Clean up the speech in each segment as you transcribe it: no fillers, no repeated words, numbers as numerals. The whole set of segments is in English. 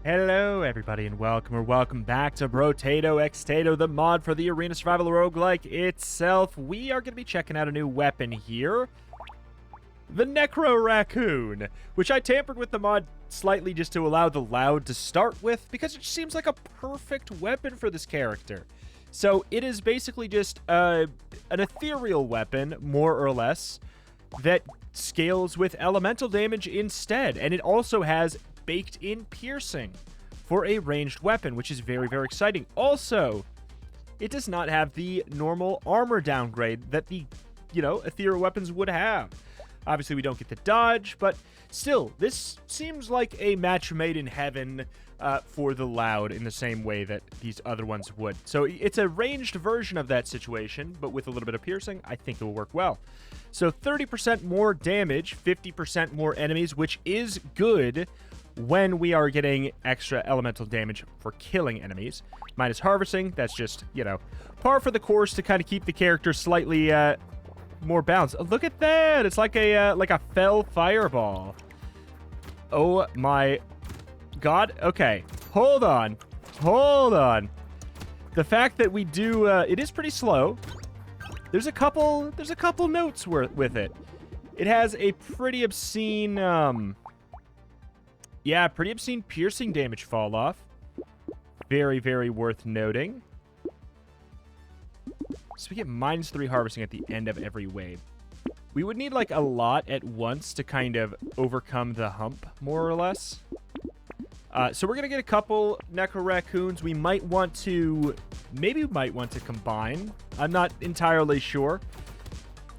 Hello everybody and welcome back to Brotato, Extatonion, the mod for the Arena Survival Roguelike itself. We are going to be checking out a new weapon here. The Raccoon, which I tampered with the mod slightly just to allow the loud to start with, because it seems like a perfect weapon for this character. So it is basically just an ethereal weapon, more or less, that scales with elemental damage instead. And it also has baked-in piercing for a ranged weapon, which is very, very exciting. Also, it does not have the normal armor downgrade that the, ethereal weapons would have. Obviously, we don't get the dodge, but still, this seems like a match made in heaven for the loud in the same way that these other ones would. So it's a ranged version of that situation, but with a little bit of piercing. I think it will work well. So 30% more damage, 50% more enemies, which is good when we are getting extra elemental damage for killing enemies. Minus harvesting, that's just, par for the course to kind of keep the character slightly more balanced. Oh, look at that! It's like a fell fireball. Oh my god. Okay, hold on. The fact that we do, it is pretty slow. There's a couple notes with it. It has a pretty obscene, pretty obscene piercing damage fall off. Very, very worth noting. So we get -3 harvesting at the end of every wave. We would need, a lot at once to kind of overcome the hump, more or less. So we're going to get a couple Raccoons. We might want to... Maybe we might want to combine. I'm not entirely sure.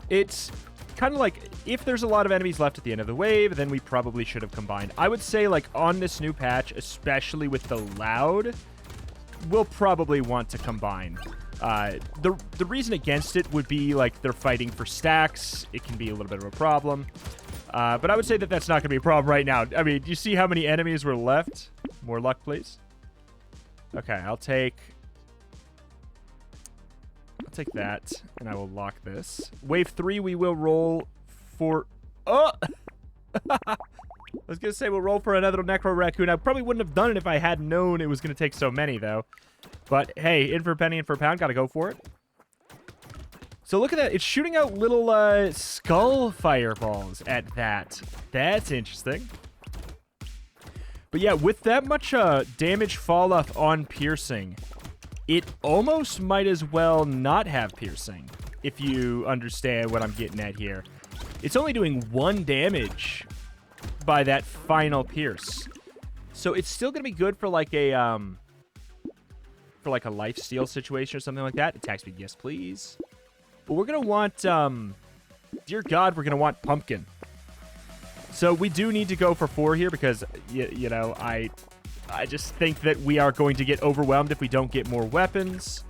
It's kind of like, if there's a lot of enemies left at the end of the wave, then we probably should have combined. I would say, on this new patch, especially with the loud, we'll probably want to combine. The reason against it would be, they're fighting for stacks. It can be a little bit of a problem. But I would say that that's not going to be a problem right now. I mean, do you see how many enemies were left? More luck, please. Okay, I'll take that, and I will lock this. Wave 3, we will roll for... Oh! I was going to say we'll roll for another Raccoon. I probably wouldn't have done it if I had known it was going to take so many, though. But, hey, in for a penny, in for a pound. Got to go for it. So look at that. It's shooting out little skull fireballs at that. That's interesting. But yeah, with that much damage fall off on piercing, it almost might as well not have piercing, if you understand what I'm getting at here. It's only doing 1 damage by that final pierce. So it's still going to be good for a lifesteal situation or something like that. Attack speed, yes please. But we're going to want, dear God, we're going to want Pumpkin. So we do need to go for 4 here because, I just think that we are going to get overwhelmed if we don't get more weapons.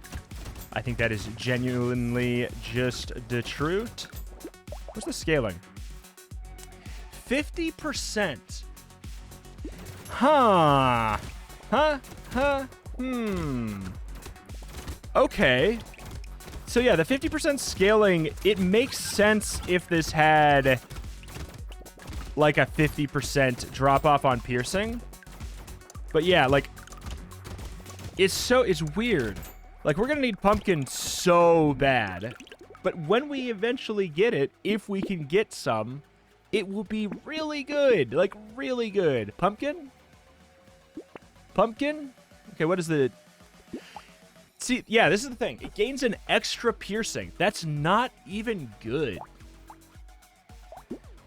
I think that is genuinely just the truth. What's the scaling? 50%. Okay. So yeah, the 50% scaling, it makes sense if this had a 50% drop off on piercing. But yeah, it's weird. We're going to need Pumpkin so bad. But when we eventually get it, if we can get some, it will be really good. Really good. Pumpkin? Okay, what is the... See, yeah, this is the thing. It gains an extra piercing. That's not even good.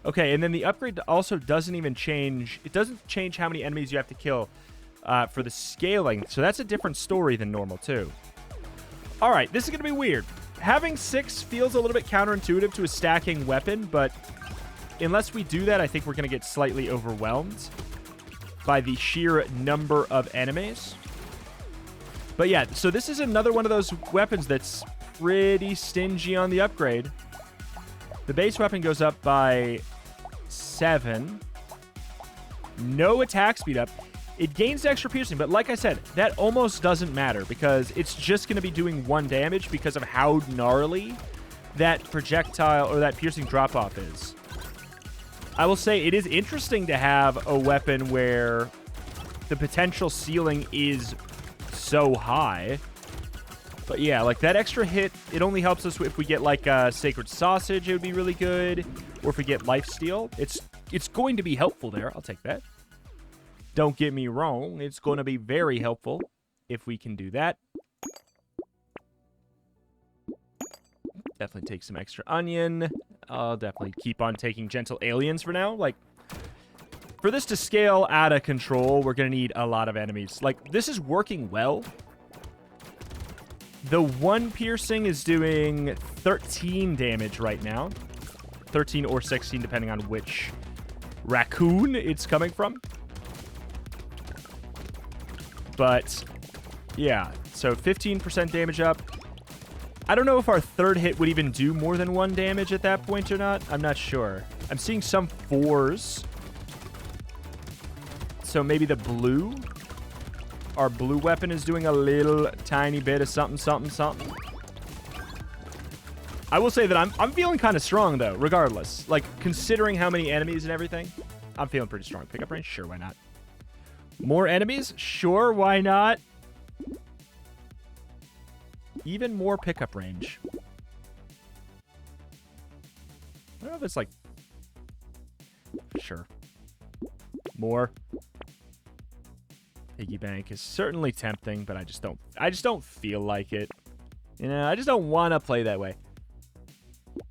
Okay, and then the upgrade also doesn't even change... It doesn't change how many enemies you have to kill for the scaling. So that's a different story than normal, too. All right, this is going to be weird. Having 6 feels a little bit counterintuitive to a stacking weapon, but unless we do that, I think we're going to get slightly overwhelmed by the sheer number of enemies. But yeah, so this is another one of those weapons that's pretty stingy on the upgrade. The base weapon goes up by 7. No attack speed up. It gains extra piercing, but like I said, that almost doesn't matter because it's just going to be doing 1 damage because of how gnarly that projectile or that piercing drop-off is. I will say it is interesting to have a weapon where the potential ceiling is so high. But yeah, like that extra hit, it only helps us if we get like a Sacred Sausage, it would be really good. Or if we get Lifesteal. It's going to be helpful there. I'll take that. Don't get me wrong. It's going to be very helpful if we can do that. Definitely take some extra onion. I'll definitely keep on taking Gentle Aliens for now. Like, for this to scale out of control, we're going to need a lot of enemies. Like, this is working well. The one piercing is doing 13 damage right now. 13 or 16, depending on which Raccoon it's coming from. But, yeah. So, 15% damage up. I don't know if our third hit would even do more than 1 damage at that point or not. I'm not sure. I'm seeing some 4s. So maybe the blue. Our blue weapon is doing a little tiny bit of something, something, something. I will say that I'm feeling kind of strong, though, regardless. Like, considering how many enemies and everything, I'm feeling pretty strong. Pickup range? Sure, why not? More enemies? Sure, why not? Even more pickup range. I don't know if it's like... Sure. More. Piggy bank is certainly tempting, but I just don't feel like it. You know, I just don't want to play that way.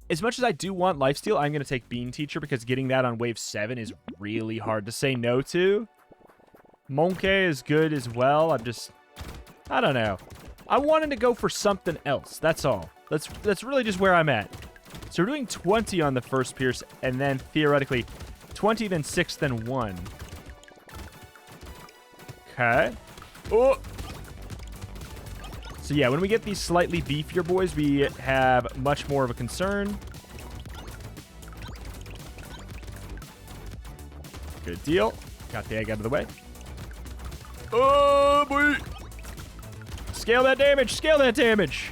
As much as I do want lifesteal, I'm going to take Bean Teacher because getting that on wave 7 is really hard to say no to. Monkey is good as well. I don't know. I wanted to go for something else. That's all. That's really just where I'm at. So we're doing 20 on the first pierce, and then theoretically 20, then 6, then 1. Okay. Oh! So yeah, when we get these slightly beefier boys, we have much more of a concern. Good deal. Got the egg out of the way. Oh, boy! Scale that damage! Scale that damage!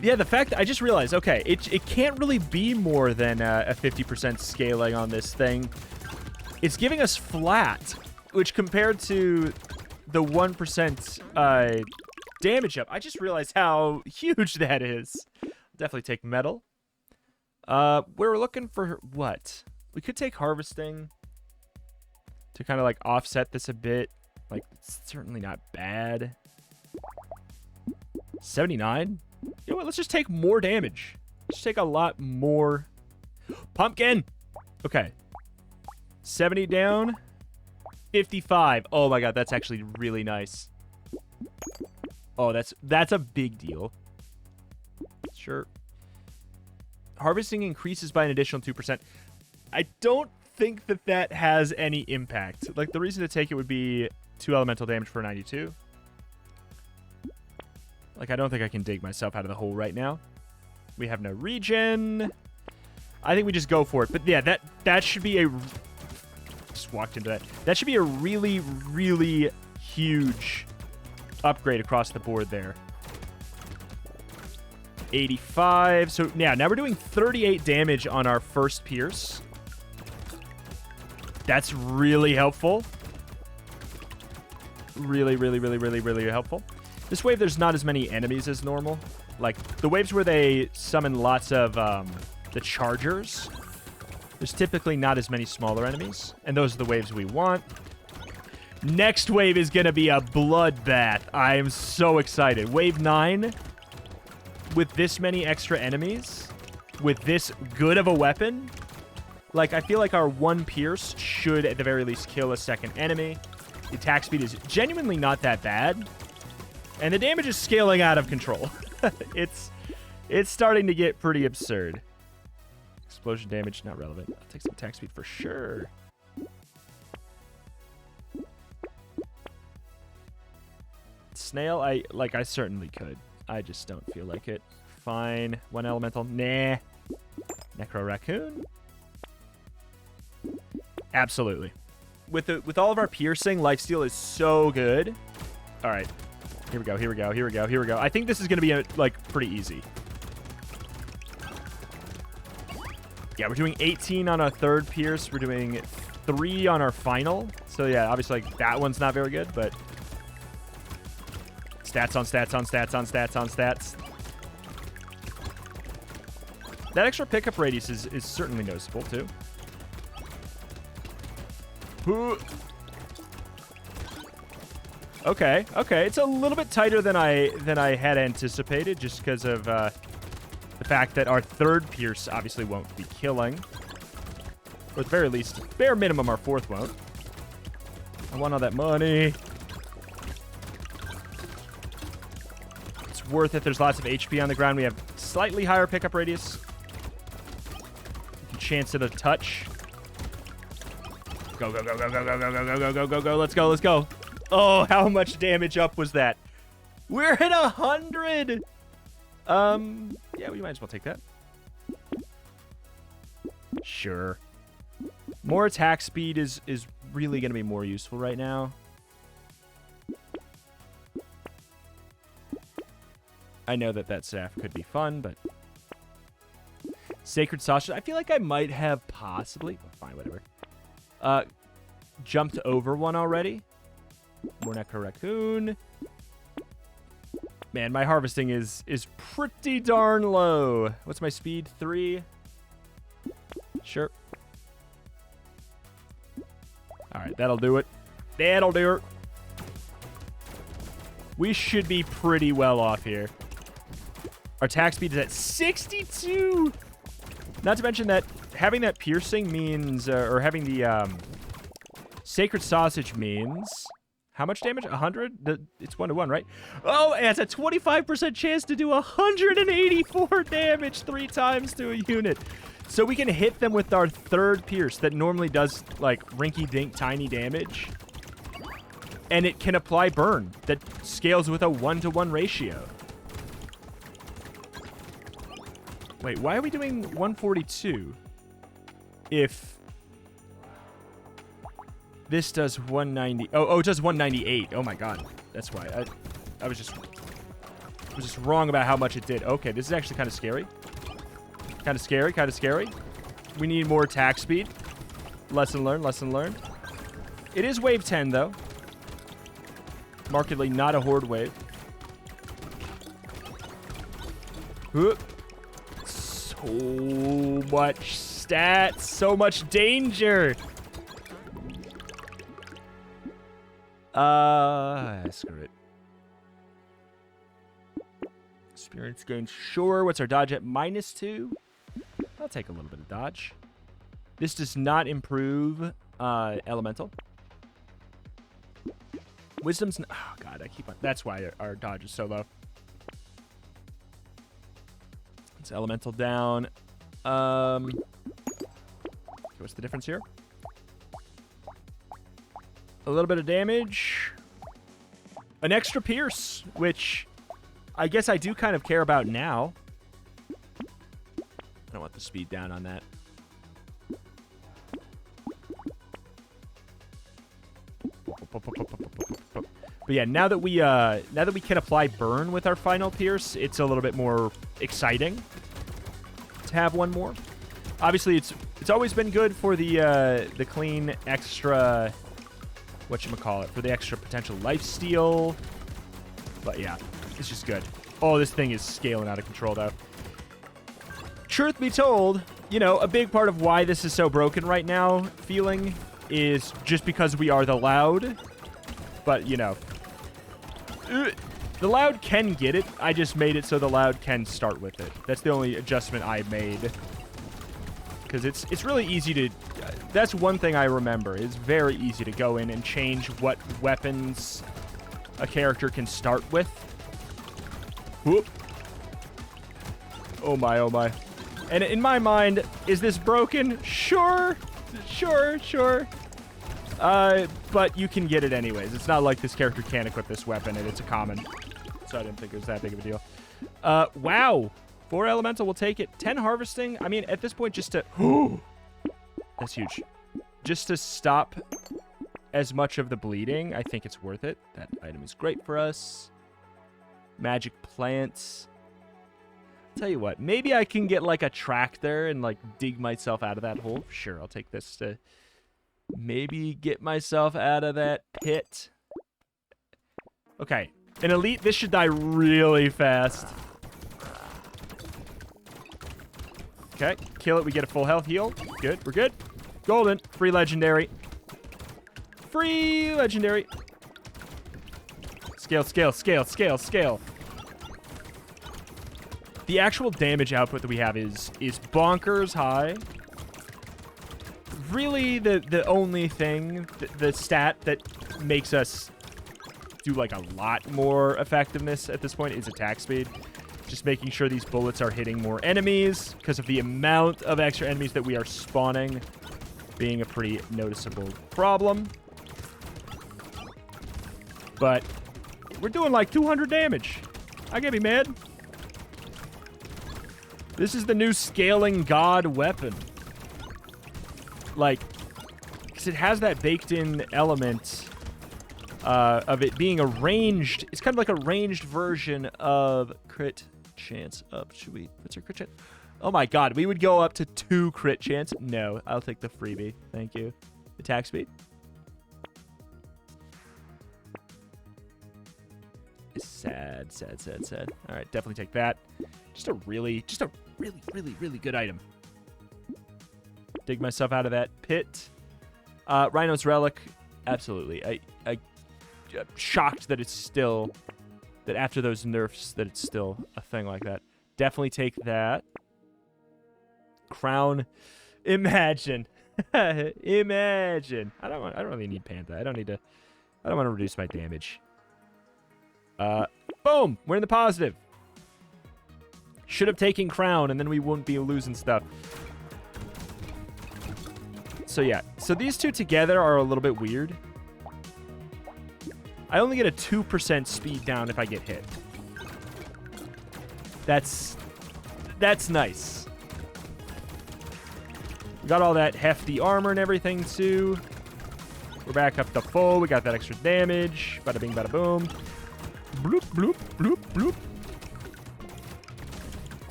Yeah, the fact that I just realized, okay, it can't really be more than a 50% scaling on this thing. It's giving us flat, which compared to the 1% damage up, I just realized how huge that is. Definitely take metal. We're looking for what? We could take harvesting to kind of like offset this a bit. Like, it's certainly not bad. 79? You know what? Let's just take more damage. Let's take a lot more. Pumpkin! Okay. 70 down. 55. Oh my god, that's actually really nice. Oh, that's a big deal. Sure. Harvesting increases by an additional 2%. I don't think that has any impact. Like, the reason to take it would be 2 elemental damage for 92. Like, I don't think I can dig myself out of the hole right now. We have no regen. I think we just go for it. But yeah, that should be a... Just walked into that. That should be a really, really huge upgrade across the board there. 85. So yeah, now we're doing 38 damage on our first pierce. That's really helpful. Really, really, really, really, really helpful. This wave, there's not as many enemies as normal. Like, the waves where they summon lots of the chargers, there's typically not as many smaller enemies. And those are the waves we want. Next wave is going to be a bloodbath. I am so excited. Wave 9, with this many extra enemies, with this good of a weapon, like, I feel like our 1 pierce should, at the very least, kill a second enemy. The attack speed is genuinely not that bad. And the damage is scaling out of control. It's starting to get pretty absurd. Explosion damage, not relevant. I'll take some attack speed for sure. Snail, I certainly could. I just don't feel like it. Fine. 1 elemental. Nah. Necro Raccoon. Absolutely. With all of our piercing, lifesteal is so good. All right. Here we go, here we go, here we go, here we go. I think this is going to be, like, pretty easy. Yeah, we're doing 18 on our third pierce. We're doing 3 on our final. So So yeah, obviously like that one's not very good, but stats on stats on stats on stats on stats. That extra pickup radius is certainly noticeable too. Okay, okay. It's a little bit tighter than I had anticipated, just because of the fact that our third Pierce obviously won't be killing. Or at the very least, bare minimum, our fourth won't. I want all that money. It's worth it. There's lots of HP on the ground. We have slightly higher pickup radius. Chance at a touch. Go, go, go, go, go, go, go, go, go, go, go, go, go. Let's go, let's go. Oh, how much damage up was that? We're at 100. Yeah, we might as well take that. Sure. More attack speed is really going to be more useful right now. I know that staff could be fun, but Sacred Sausage, I feel like I might have possibly, fine, whatever, jumped over one already. More Necro Raccoon. Man, my harvesting is pretty darn low. What's my speed? 3? Sure. All right, that'll do it. That'll do it. We should be pretty well off here. Our attack speed is at 62. Not to mention that having that piercing means, or having the Sacred Sausage means, how much damage? 100? It's 1-to-1, right? Oh, and it's a 25% chance to do 184 damage 3 times to a unit. So we can hit them with our third pierce that normally does, like, rinky-dink tiny damage. And it can apply burn that scales with a 1-to-1 ratio. Wait, why are we doing 142 if this does 190? Oh, it does 198. Oh my god, that's why. I was just wrong about how much it did. Okay, this is actually kind of scary. Kind of scary, kind of scary. We need more attack speed. Lesson learned, lesson learned. It is wave 10 though. Markedly not a horde wave. So much stats, so much danger. Screw it. Experience gain, sure. What's our dodge at? -2. I'll take a little bit of dodge. This does not improve elemental. Wisdom's, oh god, I keep on. That's why our dodge is so low. It's elemental down. Okay, what's the difference here? A little bit of damage. An extra pierce, which I guess I do kind of care about now. I don't want the speed down on that. But yeah, now that we can apply burn with our final pierce, it's a little bit more exciting to have one more. Obviously, it's always been good for the clean extra, whatchamacallit, for the extra potential lifesteal. But yeah, it's just good. Oh, this thing is scaling out of control though. Truth be told, you know, a big part of why this is so broken right now, feeling, is just because we are the Loud. But, you know, the Loud can get it. I just made it so the Loud can start with it. That's the only adjustment I made. Because it's really easy to... That's one thing I remember. It's very easy to go in and change what weapons a character can start with. Whoop. Oh my, oh my. And in my mind, is this broken? Sure. Sure. But you can get it anyways. It's not like this character can't equip this weapon, and it's a common. So I didn't think it was that big of a deal. Wow. 4 elemental, we'll take it. 10 harvesting. I mean, at this point, just to... That's huge. Just to stop as much of the bleeding, I think it's worth it. That item is great for us. Magic plants. Tell you what, maybe I can get like a tractor and like dig myself out of that hole. Sure, I'll take this to Maybe get myself out of that pit. Okay. An elite, this should die really fast. Okay, kill it. We get a full health heal. Good, we're good. Golden, free legendary. Free legendary. Scale, scale, scale, scale, scale. The actual damage output that we have is bonkers high. Really, the only thing, the stat that makes us do like a lot more effectiveness at this point is attack speed. Just making sure these bullets are hitting more enemies because of the amount of extra enemies that we are spawning being a pretty noticeable problem. But we're doing like 200 damage. I can't be mad. This is the new scaling god weapon. Like, because it has that baked-in element of it being a ranged. It's kind of like a ranged version of crit chance up. Should we? What's our crit chance? Oh my god, we would go up to 2 crit chance. No, I'll take the freebie. Thank you. Attack speed. Sad, sad, sad, sad. All right, definitely take that. Just a really good item. Dig myself out of that pit. Rhino's Relic, absolutely. I'm shocked that it's still, that after those nerfs, that it's still a thing like that. Definitely take that. Crown, imagine. Imagine. I don't really need Panther. I don't want to reduce my damage. Boom! We're in the positive. Should have taken Crown, and then we wouldn't be losing stuff. So yeah, so these two together are a little bit weird. I only get a 2% speed down if I get hit. That's nice. We got all that hefty armor and everything too. We're back up to full. We got that extra damage. Bada bing, bada boom. Bloop, bloop, bloop, bloop.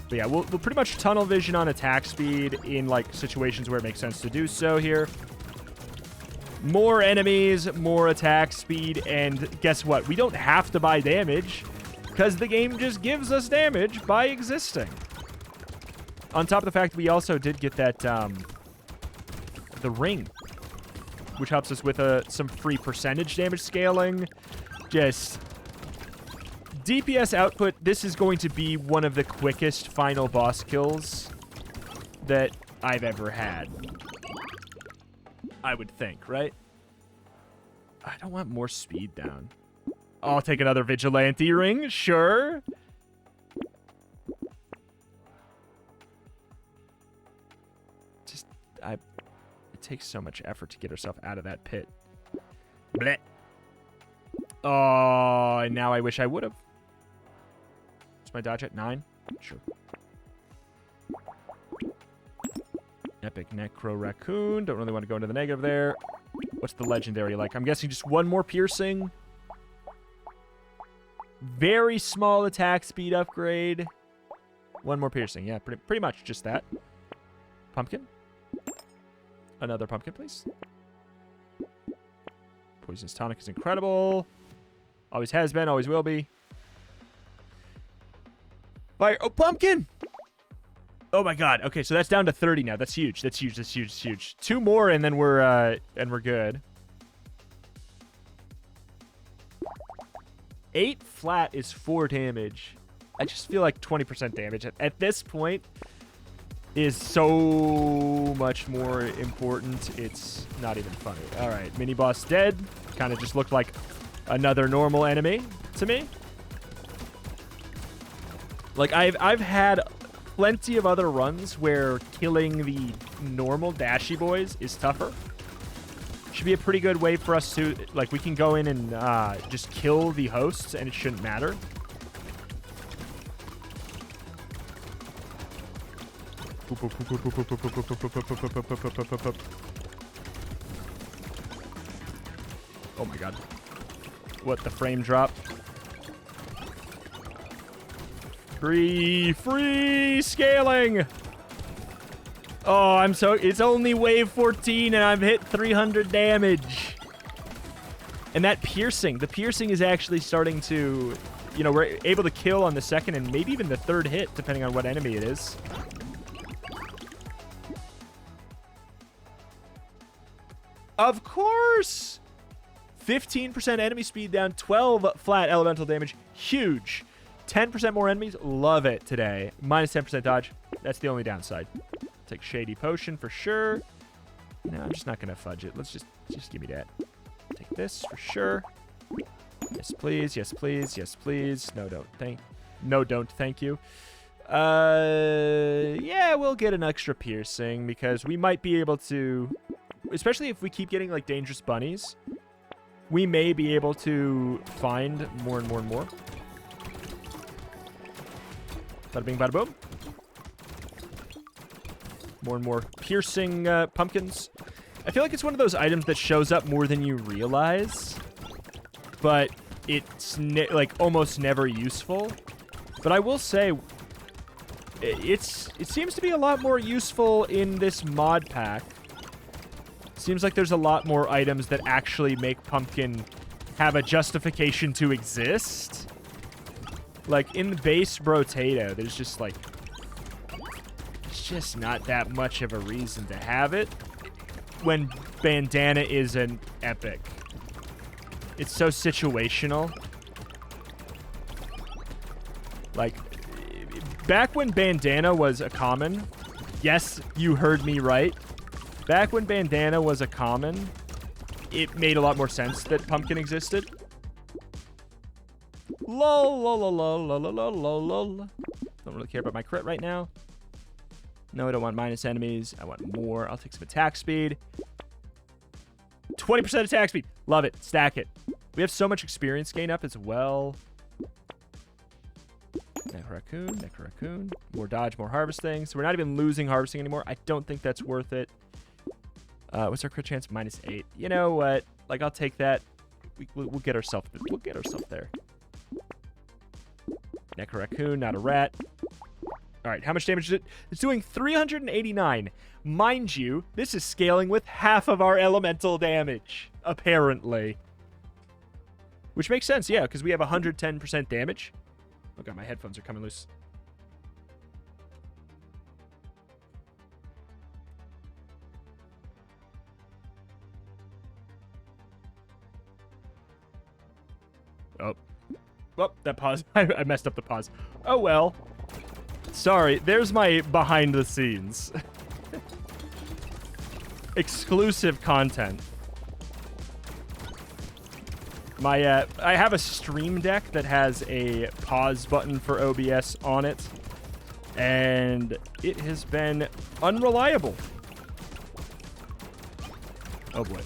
But yeah, we'll pretty much tunnel vision on attack speed in like situations where it makes sense to do so here. More enemies, more attack speed, and guess what? We don't have to buy damage because the game just gives us damage by existing. On top of the fact we also did get that the ring, which helps us with some free percentage damage scaling. Just DPS output, this is going to be one of the quickest final boss kills that I've ever had. I would think, right? I don't want more speed down. I'll take another Vigilante ring, sure. Just, it takes so much effort to get herself out of that pit. Blech. Oh, and now I wish I would have. What's my dodge at? 9? Sure. Epic Necro Raccoon. Don't really want to go into the negative there. What's the legendary like? I'm guessing just one more piercing. Very small attack speed upgrade. One more piercing. Yeah, pretty much just that. Pumpkin. Another pumpkin, please. Poisonous Tonic is incredible. Always has been, always will be. Fire. Oh, pumpkin! Oh my god. Okay, so that's down to 30 now. That's huge. That's huge. That's huge. That's huge. 2 more and then we're good. 8 flat is 4 damage. I just feel like 20% damage at this point is so much more important. It's not even funny. All right, mini boss dead. Kind of just looked like another normal enemy to me. Like I've had plenty of other runs where killing the normal dashy boys is tougher. Should be a pretty good way for us to, like, we can go in and just kill the hosts and it shouldn't matter. Oh my god. What, the frame drop? Free scaling! Oh, it's only wave 14 and I've hit 300 damage. And that piercing, the piercing is actually starting to, you know, we're able to kill on the second and maybe even the third hit, depending on what enemy it is. Of course! 15% enemy speed down, 12 flat elemental damage. Huge. 10% more enemies. Love it today. Minus 10% dodge. That's the only downside. Take Shady Potion for sure. No, I'm just not going to fudge it. Let's just give me that. Take this for sure. Yes, please. Yes, please. Yes, please. No, don't. Thank you. Yeah, we'll get an extra piercing because we might be able to, especially if we keep getting like dangerous bunnies, we may be able to find more and more and more. Bada bing, bada boom. More and more piercing pumpkins. I feel like it's one of those items that shows up more than you realize, but it's like almost never useful. But I will say, it seems to be a lot more useful in this mod pack. Seems like there's a lot more items that actually make pumpkin have a justification to exist. Like in the base Brotato, there's just like, it's just not that much of a reason to have it when Bandana is an epic. It's so situational. Like, back when Bandana was a common, yes, you heard me right. Back when Bandana was a common, it made a lot more sense that Pumpkin existed. Lol, lol, lol, lol, lol, lol, lol, lol. Don't really care about my crit right now. No, I don't want minus enemies. I want more. I'll take some attack speed. 20% attack speed. Love it. Stack it. We have so much experience gain up as well. Raccoon. More dodge, more harvesting. So we're not even losing harvesting anymore. I don't think that's worth it. What's our crit chance? -8. You know what? Like, I'll take that. We'll get ourselves there. Raccoon, not a rat. All right, how much damage is it? It's doing 389. Mind you, this is scaling with half of our elemental damage, apparently. Which makes sense, yeah, because we have 110% damage. Oh god, my headphones are coming loose. Oh, that pause. I messed up the pause. Oh well. Sorry, there's my behind the scenes. Exclusive content. I have a stream deck that has a pause button for OBS on it, and it has been unreliable. Oh boy.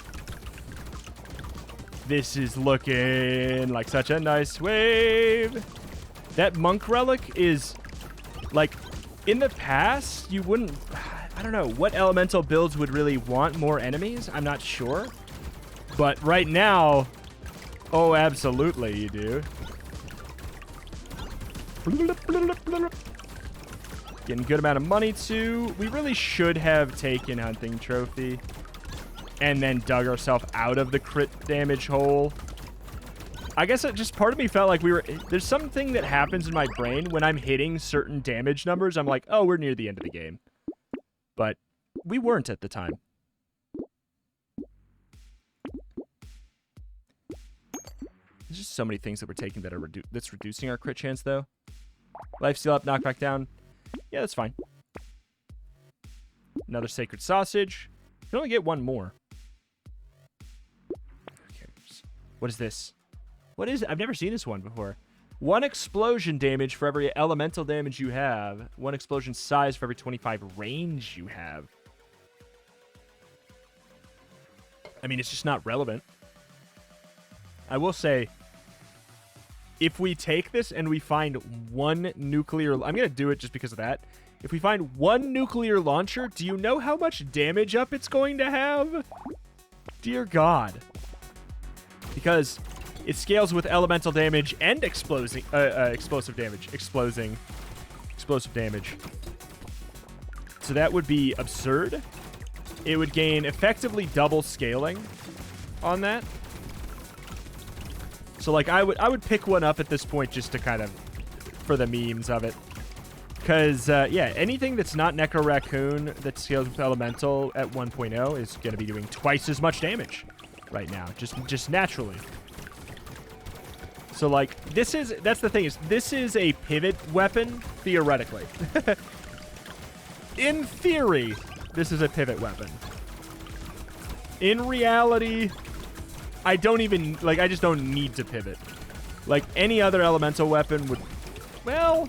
This is looking like such a nice wave. That monk relic is, like, in the past, you wouldn't, I don't know, what elemental builds would really want more enemies? I'm not sure. But right now, oh, absolutely you do. Getting a good amount of money, too. We really should have taken Hunting Trophy and then dug ourselves out of the crit damage hole. I guess it just, part of me felt like there's something that happens in my brain when I'm hitting certain damage numbers. I'm like, oh, we're near the end of the game. But we weren't at the time. There's just so many things that we're taking that are that's reducing our crit chance, though. Lifesteal up, knockback down. Yeah, that's fine. Another Sacred Sausage. You can only get one more. What is this? What is it? I've never seen this one before. 1 explosion damage for every elemental damage you have. 1 explosion size for every 25 range you have. I mean, it's just not relevant. I will say, if we take this and we find 1 nuclear... I'm going to do it just because of that. If we find 1 nuclear launcher, do you know how much damage up it's going to have? Dear God. Because it scales with elemental damage and explosive damage. Explosive damage. So that would be absurd. It would gain effectively double scaling on that. So like I would pick one up at this point just to kind of for the memes of it. Because, yeah, anything that's not Necro Raccoon that scales with Elemental at 1.0 is going to be doing twice as much damage right now, just naturally. So, like, that's the thing, is this is a pivot weapon, theoretically. In theory, this is a pivot weapon. In reality, I just don't need to pivot. Like, any other Elemental weapon would, well...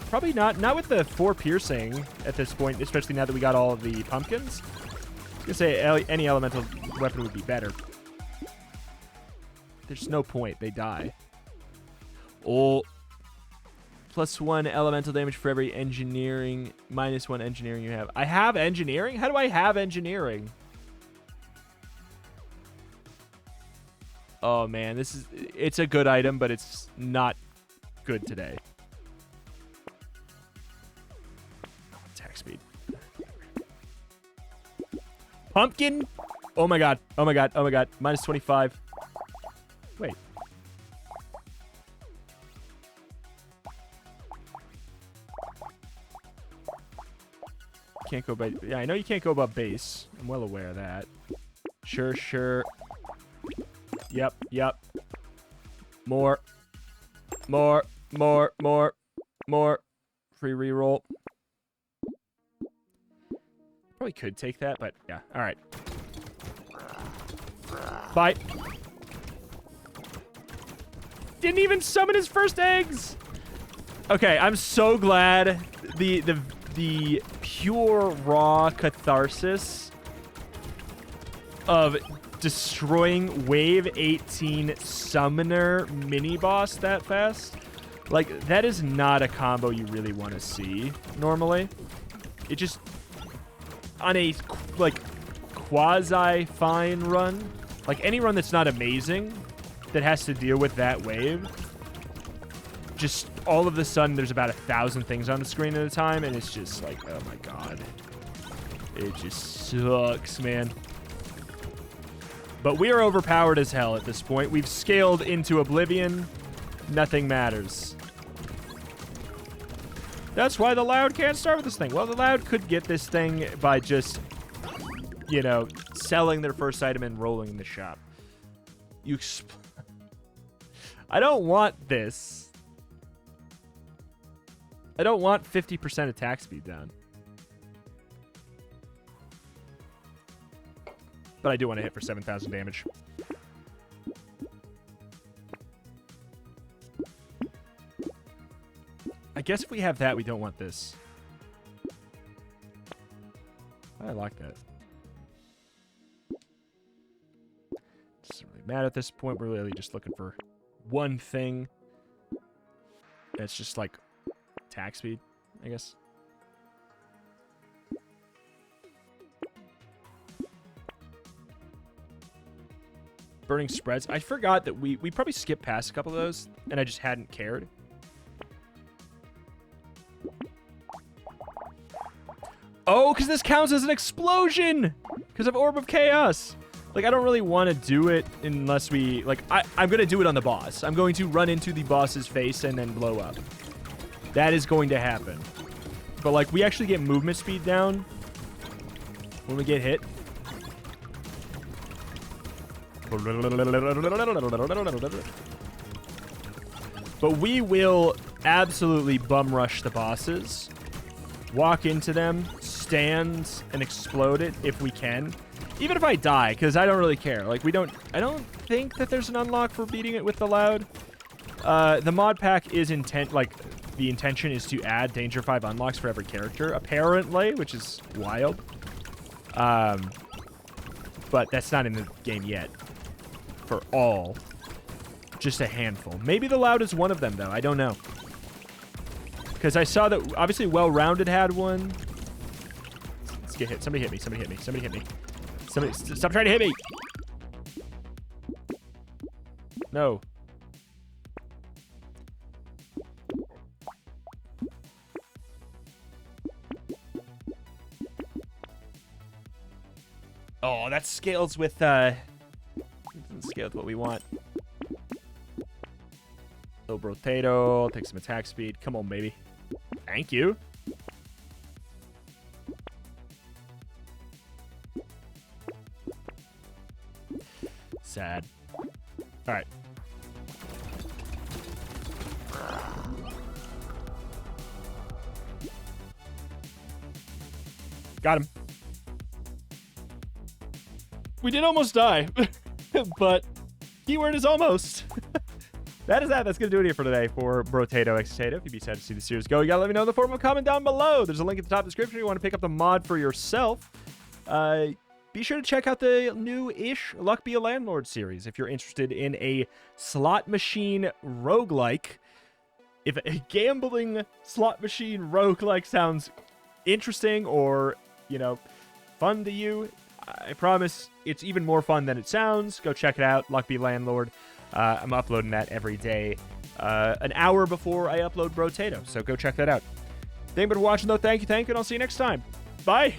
Probably not with the 4 piercing at this point, especially now that we got all of the pumpkins. I was gonna say any elemental weapon would be better. There's no point. They die. Oh. +1 elemental damage for every engineering. -1 engineering you have. I have engineering? How do I have engineering? Oh, man. It's a good item, but it's not good today. Speed. Pumpkin? Oh my god. Oh my god. Oh my god. -25. Wait. Can't go by... Yeah, I know you can't go above base. I'm well aware of that. Sure. Yep. More. Free reroll. Probably could take that, but yeah. All right. Bye. Didn't even summon his first eggs. Okay, I'm so glad the pure raw catharsis of destroying wave 18 summoner mini boss that fast. Like, that is not a combo you really want to see normally. It just... on a, like, quasi-fine run, like, any run that's not amazing, that has to deal with that wave, just all of a sudden there's about 1,000 things on the screen at a time, and it's just like, oh my god. It just sucks, man. But we are overpowered as hell at this point. We've scaled into oblivion. Nothing matters. That's why the Loud can't start with this thing. Well, the Loud could get this thing by just, you know, selling their first item and rolling in the shop. I don't want this. I don't want 50% attack speed down. But I do want to hit for 7,000 damage. I guess if we have that, we don't want this. I like that. Doesn't really matter at this point. We're really just looking for one thing. That's just like attack speed, I guess. Burning spreads. I forgot that we probably skipped past a couple of those, and I just hadn't cared. Oh, because this counts as an explosion! Because of Orb of Chaos! Like, I don't really want to do it unless we... Like, I'm going to do it on the boss. I'm going to run into the boss's face and then blow up. That is going to happen. But, like, we actually get movement speed down when we get hit. But we will absolutely bum rush the bosses. Walk into them, stand, and explode it if we can. Even if I die, because I don't really care. Like, I don't think that there's an unlock for beating it with the Loud. The mod pack is the intention is to add Danger 5 unlocks for every character, apparently, which is wild. But that's not in the game yet. For all. Just a handful. Maybe the Loud is one of them, though. I don't know. Because I saw that, obviously, Well-Rounded had one. Let's get hit. Somebody hit me. Somebody hit me. Somebody hit me. Somebody, stop trying to hit me! No. Oh, that scales with, scale with what we want. So Brotato, I'll take some attack speed. Come on, baby. Thank you. Sad. All right. Got him. We did almost die, but keyword is almost. That is that. That's going to do it here for today for Brotato Extatonion. If you'd be sad to see the series go, you got to let me know in the form of a comment down below. There's a link at the top of the description if you want to pick up the mod for yourself. Be sure to check out the new-ish Luck Be a Landlord series if you're interested in a slot machine roguelike. If a gambling slot machine roguelike sounds interesting or, you know, fun to you, I promise it's even more fun than it sounds. Go check it out, Luck Be Landlord. I'm uploading that every day, an hour before I upload Brotato, so go check that out. Thank you for watching, though. Thank you, and I'll see you next time. Bye!